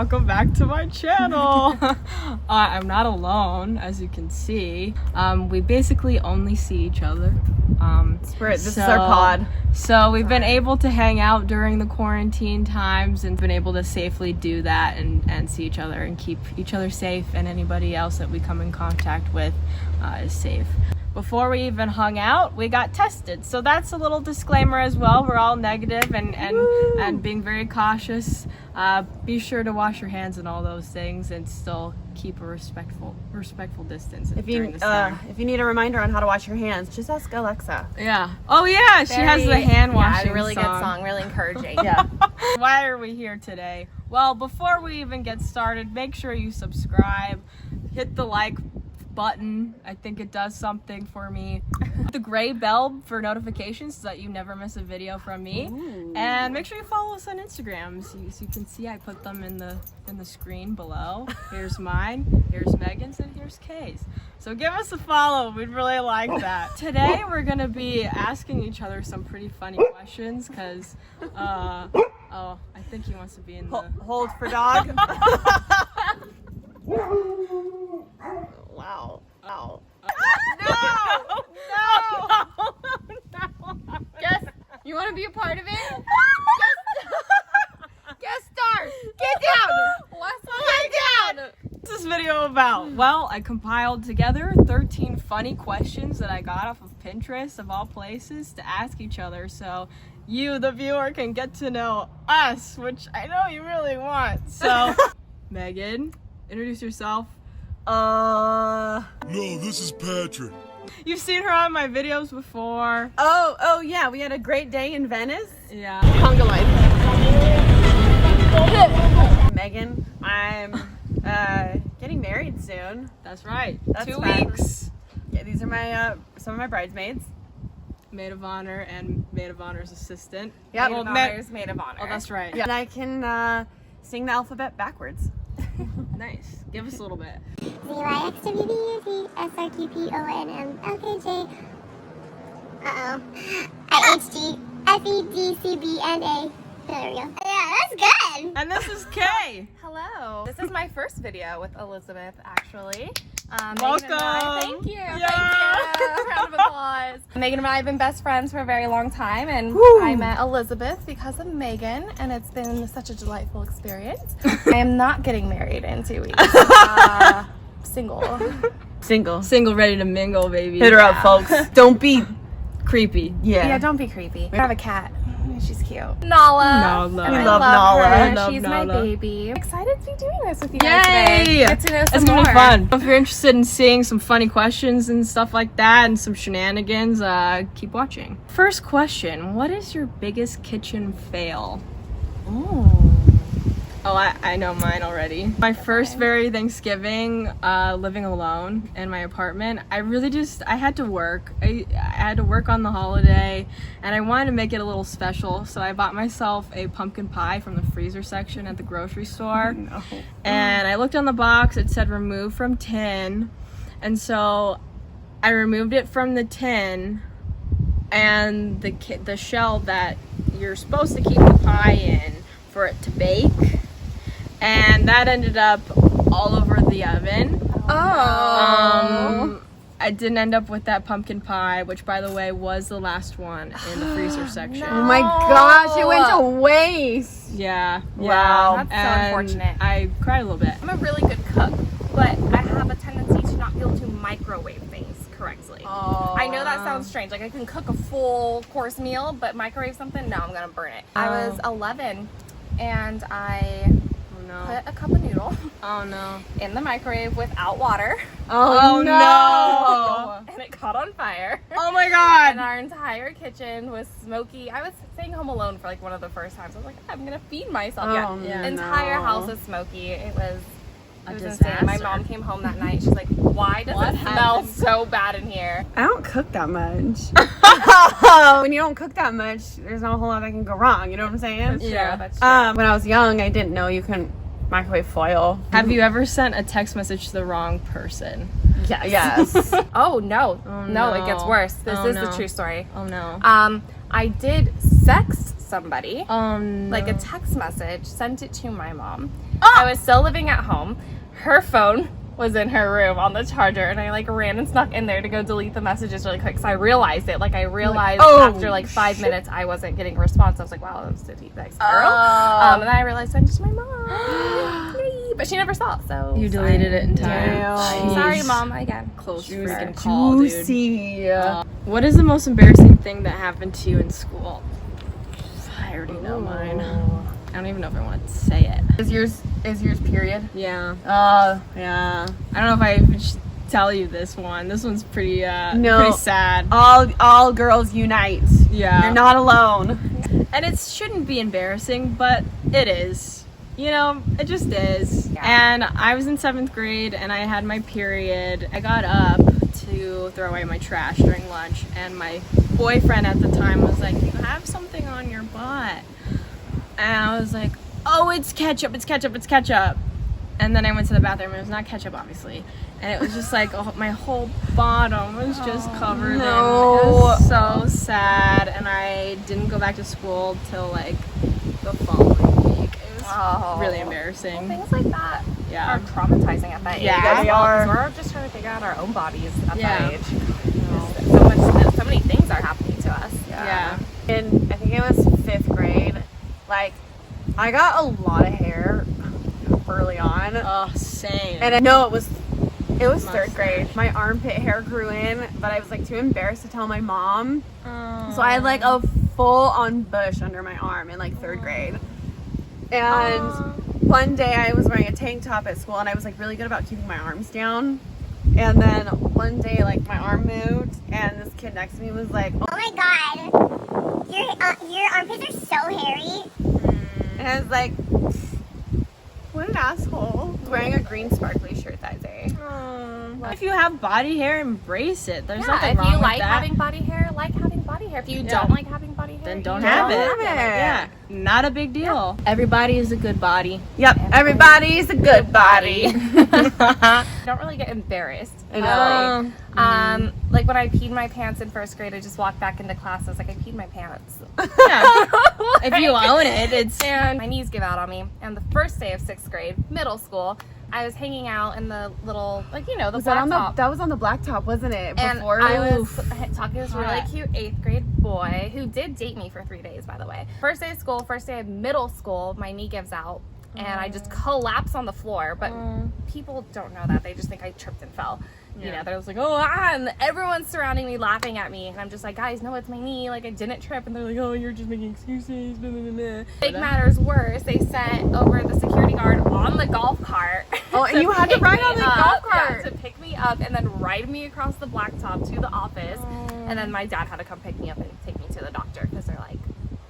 welcome back to my channel. I'm not alone, as you can see. We basically only see each other. This is our pod. So we've been able to hang out during the quarantine times and been able to safely do that and see each other and keep each other safe, and anybody else that we come in contact with is safe. Before we even hung out, we got tested. So that's a little disclaimer as well. We're all negative and being very cautious. Be sure to wash your hands and all those things, and still keep a respectful distance during this time. If you need a reminder on how to wash your hands, just ask Alexa. Yeah. Oh yeah, she has the hand washing Yeah, really song. good song, really encouraging. Yeah. Why are we here today? Well, before we even get started, make sure you subscribe, hit the like button. I think it does something for me. The gray bell for notifications so that you never miss a video from me. Ooh. And make sure you follow us on Instagram. So you can see I put them in the screen below. Here's mine, here's Megan's, and here's Kay's. So give us a follow. We'd really like that. Today we're gonna be asking each other some pretty funny questions because oh, I think he wants to be in the hold for dog. Wow. No! Guess, you want to be a part of it? Guest star! Get down! Get down! What's this video about? Well, I compiled together 13 funny questions that I got off of Pinterest, of all places, to ask each other, so you, the viewer, can get to know us, which I know you really want. So, Megan, introduce yourself. No, this is Patrick. You've seen her on my videos before. Oh yeah, we had a great day in Venice. Yeah. Conga life. Megan, I'm getting married soon. That's right. That's 2 fun. weeks. Yeah, these are my some of my bridesmaids. Maid of honor and maid of honor's assistant. Yeah, Maid of honor's maid of honor. Oh, that's right. Yeah. And I can sing the alphabet backwards. Nice. Give us a little bit. ZYXWDUTSRQPONMLKJ IHGFEDCBNA. There we go. Yeah, that's good. And this is Kay. Hello. This is my first video with Elizabeth, actually. Welcome. Megan and I, thank you. Yeah. Thank you. Round of applause. Megan and I have been best friends for a very long time, and I met Elizabeth because of Megan, and it's been such a delightful experience. I am not getting married in 2 weeks. Single. Single, ready to mingle, baby. Hit her up, folks. Don't be creepy. Yeah, don't be creepy. We have a cat. She's cute. Nala. Nala. And We I love Nala. her. We love She's Nala. my baby. I'm excited to be doing this with you guys Yay! today. Get to know some It's gonna more. be fun. If you're interested in seeing some funny questions and stuff like that and some shenanigans, keep watching. First question, what is your biggest kitchen fail? Oh, I know mine already. My first very Thanksgiving, living alone in my apartment, I had to work. I had to work on the holiday, and I wanted to make it a little special, so I bought myself a pumpkin pie from the freezer section at the grocery store. No. And I looked on the box, it said remove from tin, and so I removed it from the tin, and the shell that you're supposed to keep the pie in for it to bake, and that ended up all over the oven. I didn't end up with that pumpkin pie, which, by the way, was the last one in the freezer section. Oh my gosh, it went to waste. Yeah. Wow. Yeah. That's so And unfortunate. I cried a little bit. I'm a really good cook, but I have a tendency to not be able to microwave things correctly. Oh. I know that sounds strange. Like, I can cook a full course meal, but microwave something, no, I'm gonna burn it. I was 11, and I put a cup of noodle in the microwave without water. Oh no! And it caught on fire. Oh my god! And our entire kitchen was smoky. I was staying home alone for like one of the first times. I was like, I'm gonna feed myself. Yeah, Entire house was smoky. It was A insane. My disaster. mom came home that night. She's like, why does it smell so bad in here? I don't cook that much. When you don't cook that much, there's not a whole lot that can go wrong. You know what I'm saying? Yeah. That's true. When I was young, I didn't know you couldn't microwave foil. Have you ever sent a text message to the wrong person? Yeah. Yes. Oh no. Oh, No, it gets worse. This Oh, is no. the true story. Oh no. I did sext somebody, like a text message, sent it to my mom. I was still living at home. Her phone was in her room on the charger, and I like ran and snuck in there to go delete the messages really quick, because I realized it. Like I realized after like 5 minutes I wasn't getting a response. I was like, wow, that was a deep text girl. And then I realized I sent it to my mom. Yay. But she never saw it, so You deleted it in time. Damn. sorry, mom. Again, Close Juicy. freaking call, dude. Juicy. What is the most embarrassing thing that happened to you in school? I already know mine. I don't even know if I want to say it. Is yours period? Yeah. Yeah. I don't know if I even should tell you this one. This one's pretty pretty sad. All girls unite. Yeah. You're not alone. And it shouldn't be embarrassing, but it is. You know, it just is. Yeah. And I was in 7th grade and I had my period. I got up to throw away my trash during lunch, and my boyfriend at the time was like, "You have something on your butt." And I was like, "Oh, it's ketchup, it's ketchup, it's ketchup." And then I went to the bathroom, and it was not ketchup, obviously. And it was just like, my whole bottom was just covered in it. It was so sad. And I didn't go back to school till like the following week. It was really embarrassing. things like that Yeah. are traumatizing at that age. Yeah, as they well, 'cause are. We're just trying to figure out our own bodies at Yeah. that age. So many things are happening to us. Yeah. In I think it was 5th grade, like I got a lot of hair early on, Oh, same. and I know it was Mustache. 3rd grade. My armpit hair grew in, but I was like too embarrassed to tell my mom, so I had like a full-on bush under my arm in like 3rd grade. And one day I was wearing a tank top at school, and I was like really good about keeping my arms down. And then one day, like my arm moved, and this kid next to me was like, Oh my god. Your armpits are so hairy. and I was like, what an asshole. Wearing a green sparkly shirt that day. If you have body hair, embrace it. There's Yeah, nothing if wrong you with like that. having body hair, like having body hair. If you Yeah. don't like having body hair, Then you don't have it. Yeah. Not a big deal. Everybody is a good body. Yep, everybody's a good body. I don't really get embarrassed. I know. Like when I peed my pants in 1st grade, I just walked back into class. I was like, I peed my pants. Yeah. If you own it, it's And my knees give out on me. And the first day of 6th grade, middle school, I was hanging out in the little, like, you know, the Was that on the, blacktop. that was on the blacktop, wasn't it? And Before I was talking to this really Hot. cute 8th grade boy who did date me for 3 days, by the way. First day of school, first day of middle school, my knee gives out and I just collapse on the floor. But people don't know that. They just think I tripped and fell. You know, they're just like, oh, and everyone's surrounding me laughing at me. And I'm just like, guys, no, it's my knee. Like, I didn't trip. And they're like, oh, you're just making excuses. Blah, blah, blah, blah. Make matters worse, they sent over the security guard on the golf cart. Oh, and you had to pick ride me on the up. golf cart. Yeah, to pick me up and then ride me across the blacktop to the office. And then my dad had to come pick me up and take me to the doctor because they're like,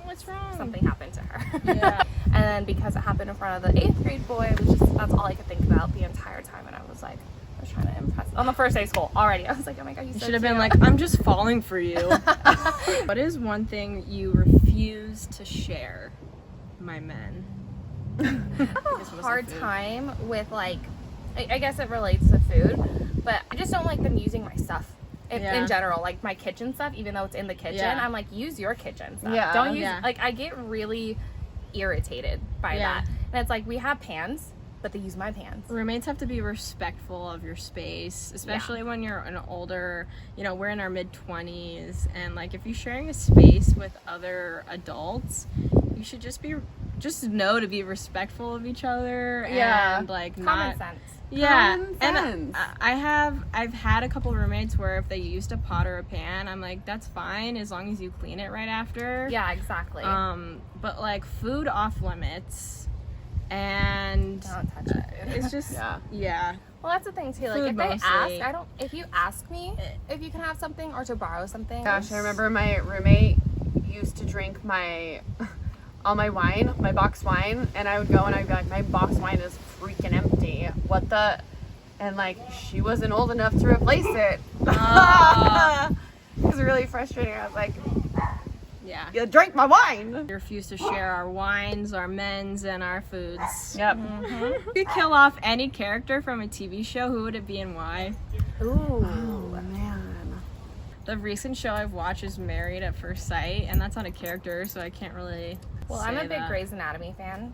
what's wrong? something happened to her. Yeah. And then because it happened in front of the 8th grade boy, it was just, that's all I could think about the entire time. And I was like, I was trying to impress on the first day of school already. I was like, oh my god, You should have been like, I'm just falling for you. What is one thing you refuse to share, my men? I have a hard time with like, I guess it relates to food, but I just don't like them using my stuff. In general, like my kitchen stuff, even though it's in the kitchen, Yeah. I'm like, use your kitchen stuff. Yeah. Don't use, Yeah. like, I get really irritated by Yeah. that. And it's like, we have pans, but they use my pans. Roommates have to be respectful of your space, especially when you're an older, you know, we're in our mid-20s, and like if you're sharing a space with other adults, you should just know to be respectful of each other and like Common not sense. Yeah, Common and sense. I've had a couple roommates where if they used a pot or a pan, I'm like, that's fine as long as you clean it right after. Yeah, exactly. But like food off limits, and Don't touch it. it's just yeah. Well, that's the thing too. Like, Food if they mostly. ask, if you ask me if you can have something or to borrow something. Gosh, I remember my roommate used to drink all my wine, my box wine, and I would go and I'd be like, my box wine is freaking empty. What the? And like, she wasn't old enough to replace it. It was really frustrating. I was like, Yeah. you drank my wine. We refuse to share our wines, our men's, and our foods. Yep. If you could kill off any character from a TV show, who would it be and why? Ooh. Oh man. The recent show I've watched is Married at First Sight, and that's on a character, so I can't really. Well, I'm a big Grey's Anatomy fan.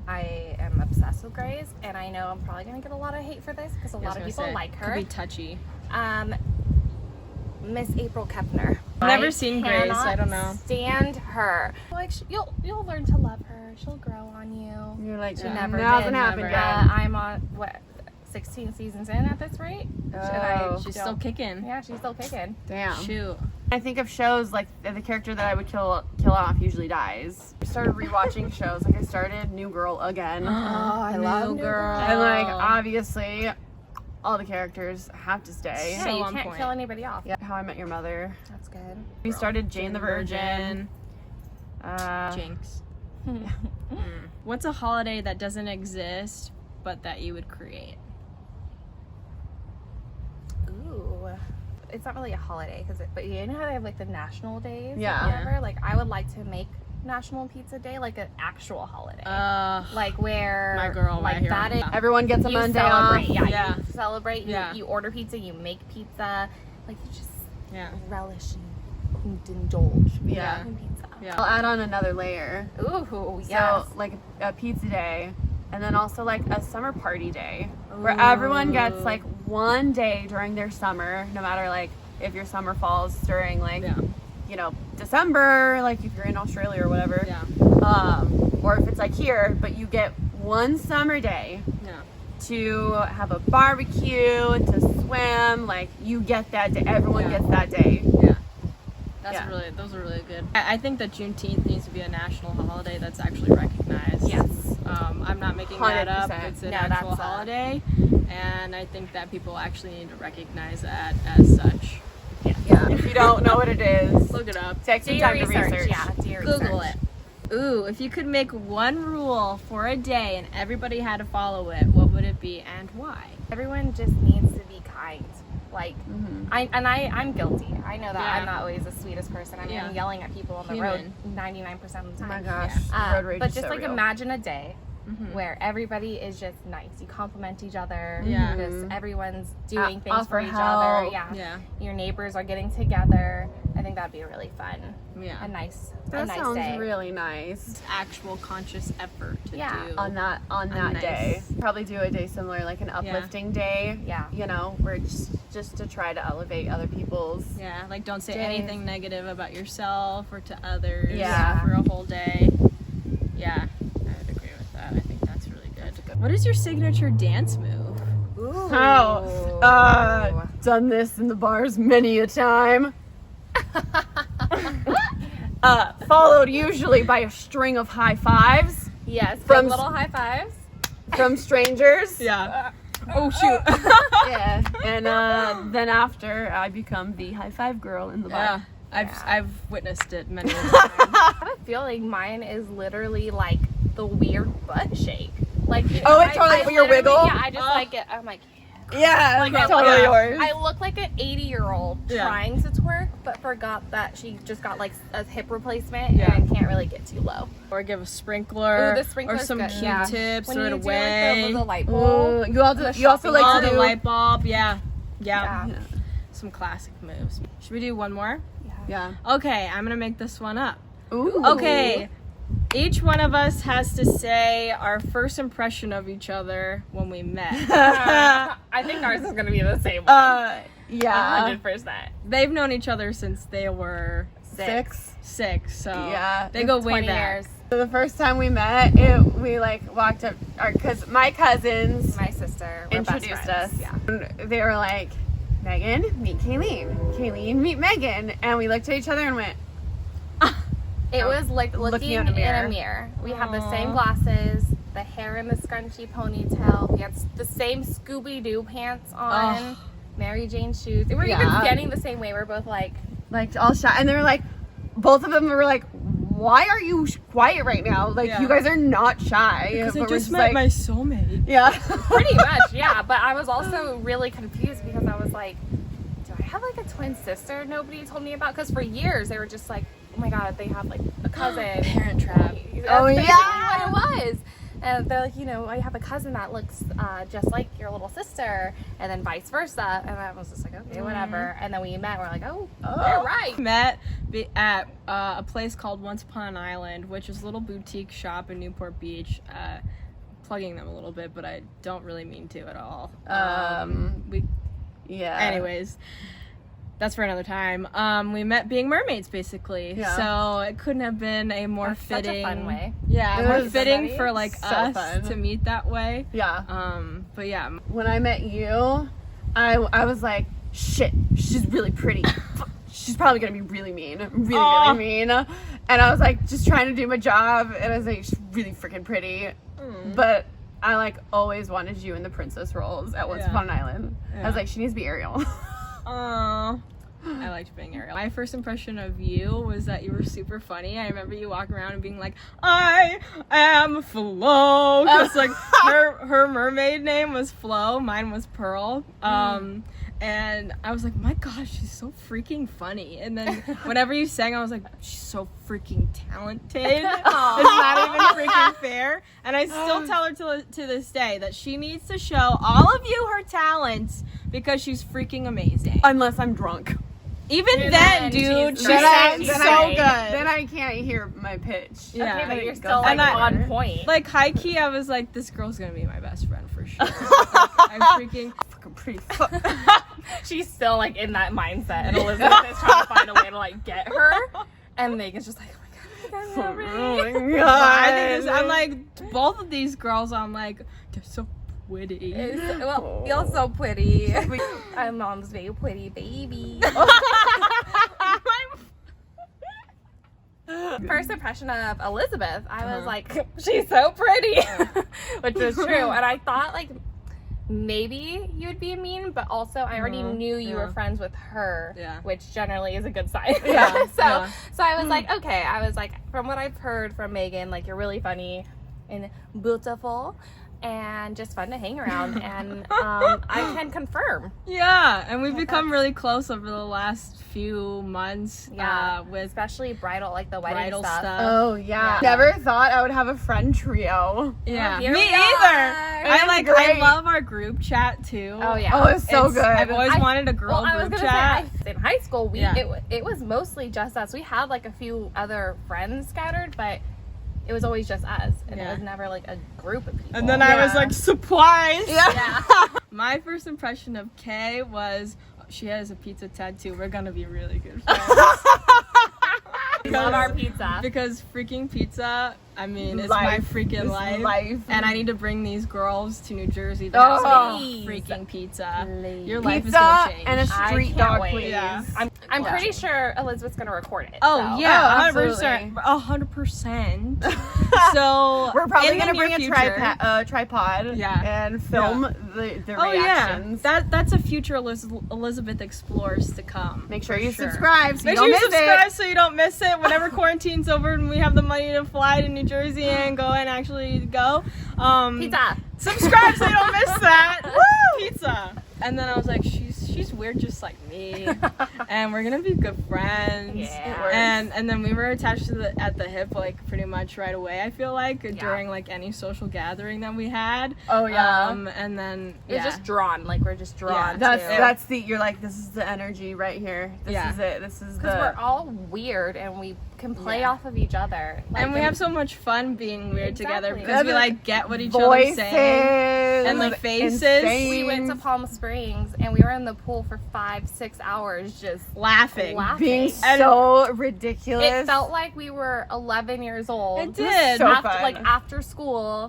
I am obsessed with Grey's, and I know I'm probably gonna get a lot of hate for this because a lot of people like her. Could be touchy. Miss April Kepner. I've never seen Grey's, so I don't know. Stand her. Like you'll learn to love her. She'll grow on you. You're like, She never hasn't did. happened Never. yet. I'm on what 16 seasons in at this rate. Oh. She's still kicking. Yeah, she's still kicking. Damn. Shoot. I think of shows like the character that I would kill off usually dies. I started rewatching shows. Like I started New Girl again. I love New Girl. And like obviously all the characters have to stay. Yeah, So you on can't point. kill anybody off. Yeah, How I Met Your Mother. That's good. We started Jane the Virgin. Jinx. What's a holiday that doesn't exist but that you would create? Ooh. It's not really a holiday, but you know how they have like the national days? Yeah. Or whatever? Like I would like to make National Pizza Day like an actual holiday. Like where my girl like right here. that is Everyone gets a you Monday celebrate. off. Yeah, Yeah. you celebrate. Yeah. You order pizza. You make pizza. Like you just Yeah. relish and indulge. Yeah. in pizza. Yeah. I'll add on another layer. Ooh, yes. So like a pizza day, and then also like a summer party day, where everyone gets like one day during their summer, no matter like if your summer falls during like December, like if you're in Australia or whatever, or if it's like here, but you get one summer day Yeah. to have a barbecue, to swim, like you get that day. Everyone gets that day. Yeah. Yeah. Those are really good. I think that Juneteenth needs to be a national holiday that's actually recognized. Yes. I'm not making that up. 100%. It's an No, actual that's holiday, and I think that people actually need to recognize that as such. Yeah. If you don't know what it is, Look it up. take Do some your time to research. research. Yeah, do your Google research. it. Ooh, if you could make one rule for a day and everybody had to follow it, what would it be and why? Everyone just needs to be kind. Like, I'm guilty. I know that Yeah. I'm not always the sweetest person. I mean, I'm yelling at people on the road 99% of the Oh time. my gosh, Yeah. road rage But is just so like real. imagine a day where everybody is just nice. You compliment each other. Yeah. Just everyone's doing things offer for each other. help. Yeah. Yeah. Your neighbors are getting together. I think that'd be really fun. Yeah. A nice That nice sounds day. really nice. It's actual conscious effort to Yeah. do. On that nice- day, probably do a day similar, like an uplifting day. Yeah. Where it's just to try to elevate other people's. Yeah, like don't say Days. anything negative about yourself or to others Yeah. for a whole day. Yeah, I would agree with that. I think that's really good. What is your signature dance move? Ooh. Done this in the bars many a time. Followed usually by a string of high fives Yes. From From little high fives. from strangers. Yeah. Oh shoot. Yeah. And then after, I become the high five girl in the Yeah. bar. I've witnessed it many times. I have a feeling mine is literally like the weird butt shake. Like Oh, it's totally your literally- wiggle? Yeah, I just like it. I'm like, Yeah, Like, that's I totally look- yours. I look like an 80-year-old Yeah. trying to twerk, but forgot that she just got like a hip replacement Yeah. and can't really get too low. Or give a sprinkler. Ooh, the sprinkler's or some good, yeah. Q-tips. When Throw you it do away. like the light bulb. Ooh, you also shopping like Oh, to the do light bulb. Yeah. Yeah. Yeah. Some classic moves. Should we do one more? Yeah. Okay, I'm gonna make this one up. Ooh. Okay. Each one of us has to say our first impression of each other when we met. I think ours is gonna be the same one. Yeah. 100%. They've known each other since they were 6. 6, so Yeah. they go way 20 back. years. So the first time we met, we like walked up, because my cousins My sister. We're best introduced friends. us. Yeah. And they were like, Megan, meet Kayleen. Kayleen, meet Megan. And we looked at each other and went, It was like looking in a mirror. mirror. We had the same Aw. glasses, the hair in the scrunchy ponytail. We had the same Scooby-Doo pants on, Oh. Mary Jane shoes. And we're even Yeah. standing the same way. We're both like, all shy. And they were like, both of them were like, why are you quiet right now? Like, Yeah. you guys are not shy. Because I But we're just met like, my soulmate. Yeah. pretty much, yeah. But I was also really confused because I was like, do I have like a twin sister nobody told me about? Because for years they were just like, oh my god, they have like a cousin. Parent trap. That's Oh, basically yeah. what it was. And they're like, you know, I have a cousin that looks just like your little sister, and then vice versa. And I was just like, okay, whatever. And then we met. We're like, oh, you're right. Met at a place called Once Upon an Island, which is a little boutique shop in Newport Beach. Plugging them a little bit, but I don't really mean to at all. Anyways, that's for another time. We met being mermaids, basically. Yeah. So it couldn't have been a more fitting. Such a fun way. Yeah, more fitting for like us to meet that way. Yeah. But yeah. When I met you, I was like, shit, she's really pretty. She's probably gonna be really mean, really mean. And I was like, just trying to do my job, and I was like, she's really freaking pretty. But I like always wanted you in the princess roles at Once Upon an Island. Yeah. I was like, she needs to be Ariel. I liked being Ariel. My first impression of you was that you were super funny. I remember you walking around and being like, I am Flo. Because like her mermaid name was Flo, mine was Pearl. And I was like, my gosh, she's so freaking funny. And then whenever you sang, I was like, she's so freaking talented. It's not even freaking fair. And I still tell her to this day that she needs to show all of you her talents because she's freaking amazing. Unless I'm drunk. Even then, dude, she's so good. Then I can't hear my pitch. Yeah, okay, but you're still like on point. Like high key, I was like, this girl's gonna be my best friend for sure. I'm freaking pretty. She's still like in that mindset, and Elizabeth is trying to find a way to like get her, and Megan's just like, oh my god, I'm like, both of these girls, I'm like, they're so pretty. Well, you're so pretty. My mom's very pretty baby. First impression of Elizabeth, I was like, she's so pretty, which is true. And I thought like maybe you would be mean, but also I already knew you were friends with her, which generally is a good sign. So I was like, okay. I was like, from what I've heard from Megan, like you're really funny and beautiful and just fun to hang around, and I can confirm. Yeah, and we've become really close over the last few months. With especially bridal, like the wedding stuff. Oh yeah. Never thought I would have a friend trio. Yeah, me either. I love our group chat too. Oh yeah. Oh, it's so good. I've always wanted a girl group chat. Say, in high school, it was mostly just us. We had like a few other friends scattered, but it was always just us, and it was never like a group of people. And then I was like, surprise! Yeah. My first impression of Kay was, she has a pizza tattoo. We're gonna be really good friends. Love our pizza. Because freaking pizza, I mean, it's my freaking life. And I need to bring these girls to New Jersey to have some freaking pizza. Your life is gonna change. And a street dog, please. Yeah. I'm pretty sure Elizabeth's gonna record it. Oh, so. Yeah, 100%. 100%. So we're probably gonna bring a tripod and film the reactions. That's a future Elizabeth explores to come. Make sure you subscribe so you don't miss it. So you don't miss it. Whenever quarantine's over and we have the money to fly to New Jersey and go and actually go. Pizza. Subscribe so you don't miss that. Woo! Pizza. And then I was like, she's weird just like me, and we're gonna be good friends. Yeah. And then we were attached to at the hip like pretty much right away. I feel like during like any social gathering that we had. Oh yeah. And then it was just drawn. Like we're just drawn. That's you're like, this is the energy right here. This is it. This is because we're all weird and we can play off of each other. Like, and we have so much fun being weird together because we like get what each other's saying and like faces. Insane. We went to Palm Springs and we were in the pool for 5-6 hours just laughing. Being so ridiculous. It felt like we were 11 years old. It did. So after, fun. Like after school,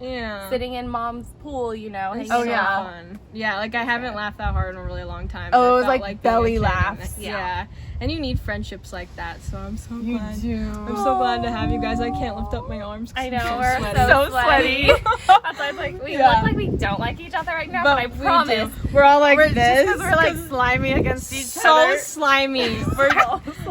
sitting in mom's pool, you know. Fun. Yeah, like I haven't laughed that hard in a really long time. Oh, it was like belly laughs. Yeah. And you need friendships like that, so I'm so glad. You do. I'm so glad to have you guys. I can't lift up my arms. I know, I'm we're so sweaty. That's why I was like, we look like we don't like each other right now, but I promise. We're all like this. Just because we're like slimy against each other. So slimy. We're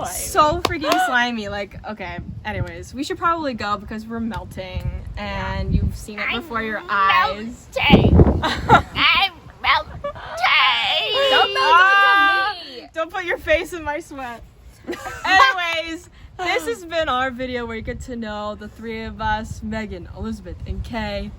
so freaking slimy. Like, okay, anyways, we should probably go because we're melting, and you've seen it before your eyes. I'm melting. Don't melt me. Don't put your face in my sweat. Anyways, this has been our video where you get to know the three of us, Megan, Elizabeth, and Kay.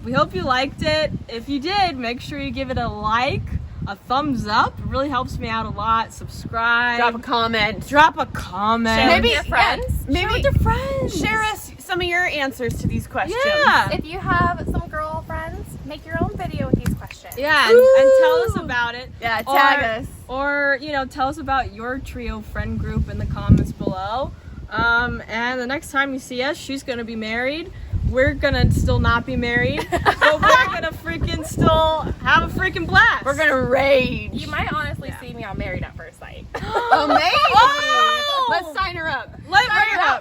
We hope you liked it. If you did, make sure you give it a like, a thumbs up. It really helps me out a lot. Subscribe. Drop a comment. Drop a comment. Share Maybe with your friends. Maybe Share with your friends. share us some of your answers to these questions. Yeah. If you have some girlfriends, make your own video with these questions. Yeah, and tell us about it. Yeah, tag us. Or, tell us about your trio friend group in the comments below. And the next time you see us, she's gonna be married. We're gonna still not be married, but we're gonna freaking still have a freaking blast. We're gonna rage. You might honestly see me on Married at First Sight. Oh, maybe. Oh! Let's sign her up.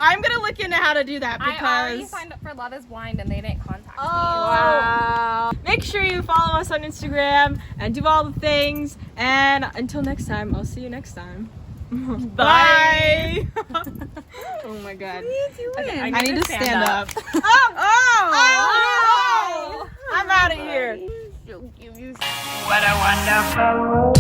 I'm gonna look into how to do that I already because. signed up for Love is Blind and they didn't contact me. Wow. Make sure you follow us on Instagram and do all the things. And until next time, I'll see you next time. Bye. Oh my god. Okay, I need to stand up. Oh! I'm out of here. So cute. What a wonderful